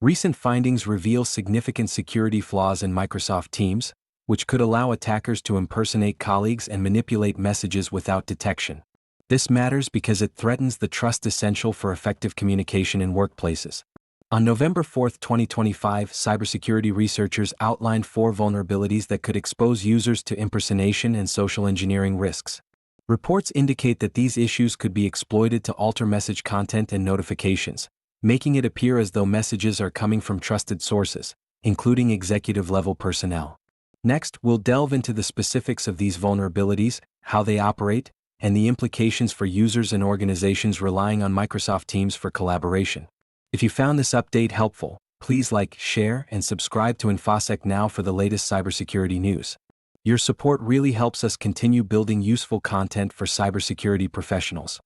Recent findings reveal significant security flaws in Microsoft Teams, which could allow attackers to impersonate colleagues and manipulate messages without detection. This matters because it threatens the trust essential for effective communication in workplaces. On November 4, 2025, cybersecurity researchers outlined 4 vulnerabilities that could expose users to impersonation and social engineering risks. Reports indicate that these issues could be exploited to alter message content and notifications, making it appear as though messages are coming from trusted sources, including executive-level personnel. Next, we'll delve into the specifics of these vulnerabilities, how they operate, and the implications for users and organizations relying on Microsoft Teams for collaboration. If you found this update helpful, please like, share, and subscribe to InfoSec Now for the latest cybersecurity news. Your support really helps us continue building useful content for cybersecurity professionals.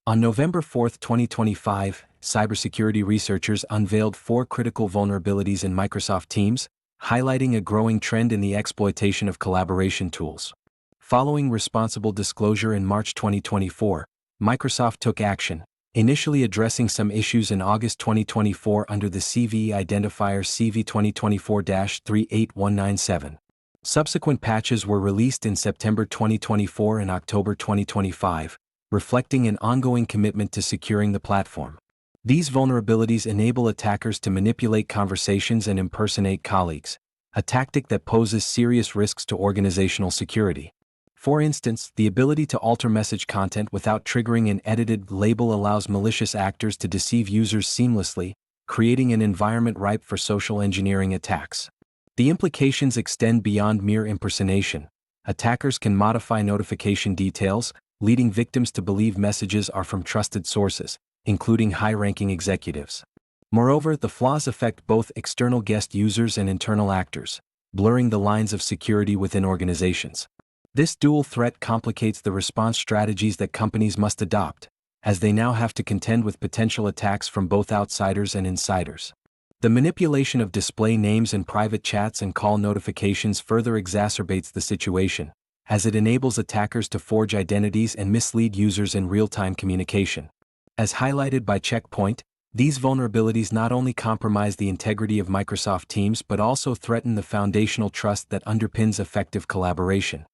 On November 4, 2025, cybersecurity researchers unveiled 4 critical vulnerabilities in Microsoft Teams, highlighting a growing trend in the exploitation of collaboration tools. Following responsible disclosure in March 2024, Microsoft took action, initially addressing some issues in August 2024 under the CVE identifier CV 2024-38197. Subsequent patches were released in September 2024 and October 2025, reflecting an ongoing commitment to securing the platform. These vulnerabilities enable attackers to manipulate conversations and impersonate colleagues, a tactic that poses serious risks to organizational security. For instance, the ability to alter message content without triggering an edited label allows malicious actors to deceive users seamlessly, creating an environment ripe for social engineering attacks. The implications extend beyond mere impersonation. Attackers can modify notification details, leading victims to believe messages are from trusted sources, including high-ranking executives. Moreover, the flaws affect both external guest users and internal actors, blurring the lines of security within organizations. This dual threat complicates the response strategies that companies must adopt, as they now have to contend with potential attacks from both outsiders and insiders. The manipulation of display names in private chats and call notifications further exacerbates the situation, as it enables attackers to forge identities and mislead users in real-time communication. As highlighted by Checkpoint, these vulnerabilities not only compromise the integrity of Microsoft Teams but also threaten the foundational trust that underpins effective collaboration.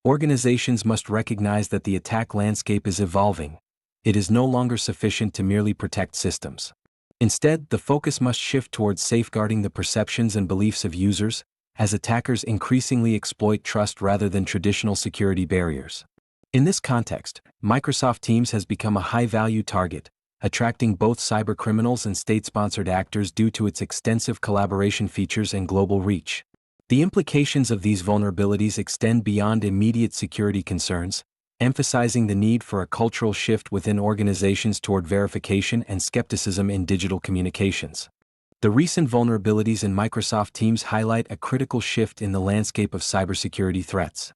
Organizations must recognize that the attack landscape is evolving. It is no longer sufficient to merely protect systems. Instead, the focus must shift towards safeguarding the perceptions and beliefs of users, as attackers increasingly exploit trust rather than traditional security barriers. In this context, Microsoft Teams has become a high-value target, attracting both cybercriminals and state-sponsored actors due to its extensive collaboration features and global reach. The implications of these vulnerabilities extend beyond immediate security concerns, emphasizing the need for a cultural shift within organizations toward verification and skepticism in digital communications. The recent vulnerabilities in Microsoft Teams highlight a critical shift in the landscape of cybersecurity threats.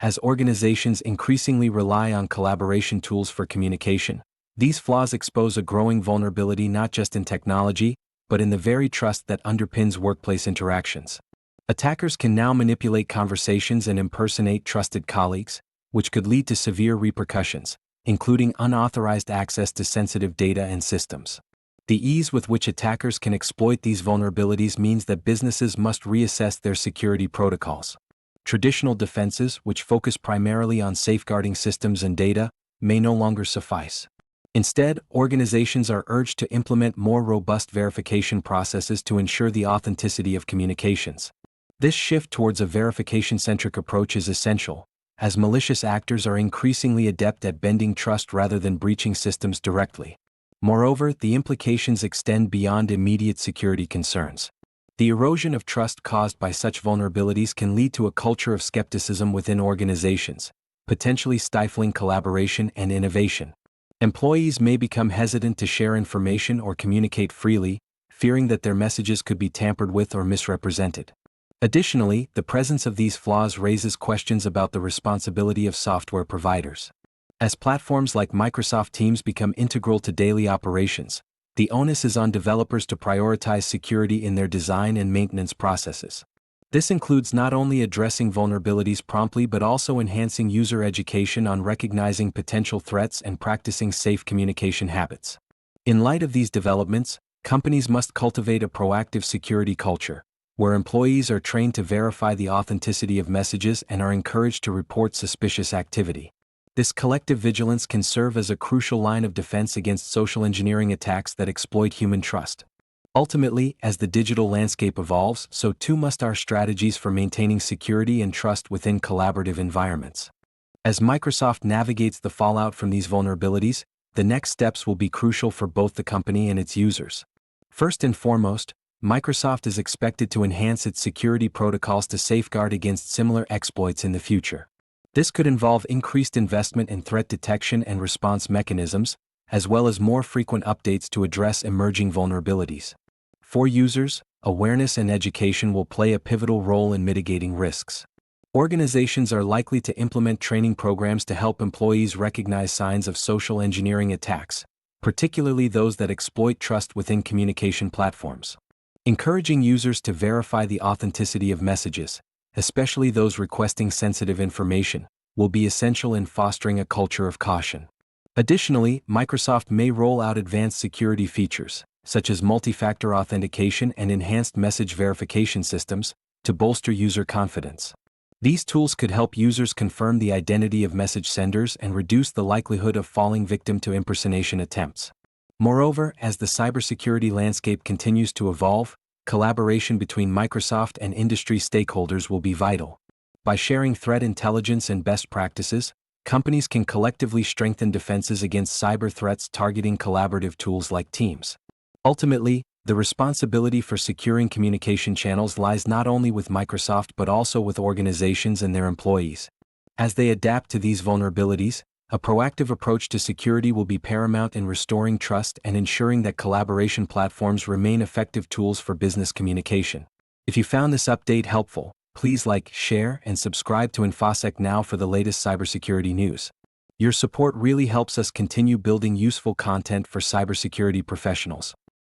As organizations increasingly rely on collaboration tools for communication, these flaws expose a growing vulnerability not just in technology, but in the very trust that underpins workplace interactions. Attackers can now manipulate conversations and impersonate trusted colleagues, which could lead to severe repercussions, including unauthorized access to sensitive data and systems. The ease with which attackers can exploit these vulnerabilities means that businesses must reassess their security protocols. Traditional defenses, which focus primarily on safeguarding systems and data, may no longer suffice. Instead, organizations are urged to implement more robust verification processes to ensure the authenticity of communications. This shift towards a verification-centric approach is essential, as malicious actors are increasingly adept at bending trust rather than breaching systems directly. Moreover, the implications extend beyond immediate security concerns. The erosion of trust caused by such vulnerabilities can lead to a culture of skepticism within organizations, potentially stifling collaboration and innovation. Employees may become hesitant to share information or communicate freely, fearing that their messages could be tampered with or misrepresented. Additionally, the presence of these flaws raises questions about the responsibility of software providers. As platforms like Microsoft Teams become integral to daily operations, the onus is on developers to prioritize security in their design and maintenance processes. This includes not only addressing vulnerabilities promptly but also enhancing user education on recognizing potential threats and practicing safe communication habits. In light of these developments, Companies must cultivate a proactive security culture, where employees are trained to verify the authenticity of messages and are encouraged to report suspicious activity. This collective vigilance can serve as a crucial line of defense against social engineering attacks that exploit human trust. Ultimately, as the digital landscape evolves, so too must our strategies for maintaining security and trust within collaborative environments. As Microsoft navigates the fallout from these vulnerabilities, the next steps will be crucial for both the company and its users. First and foremost, Microsoft is expected to enhance its security protocols to safeguard against similar exploits in the future. This could involve increased investment in threat detection and response mechanisms, as well as more frequent updates to address emerging vulnerabilities. For users, awareness and education will play a pivotal role in mitigating risks. Organizations are likely to implement training programs to help employees recognize signs of social engineering attacks, particularly those that exploit trust within communication platforms. Encouraging users to verify the authenticity of messages, especially those requesting sensitive information, will be essential in fostering a culture of caution. Additionally, Microsoft may roll out advanced security features, such as multi-factor authentication and enhanced message verification systems, to bolster user confidence. These tools could help users confirm the identity of message senders and reduce the likelihood of falling victim to impersonation attempts. Moreover, as the cybersecurity landscape continues to evolve, collaboration between Microsoft and industry stakeholders will be vital. By sharing threat intelligence and best practices, companies can collectively strengthen defenses against cyber threats targeting collaborative tools like Teams. Ultimately, the responsibility for securing communication channels lies not only with Microsoft but also with organizations and their employees. As they adapt to these vulnerabilities, a proactive approach to security will be paramount in restoring trust and ensuring that collaboration platforms remain effective tools for business communication. If you found this update helpful, please like, share, and subscribe to InfoSec Now for the latest cybersecurity news. Your support really helps us continue building useful content for cybersecurity professionals.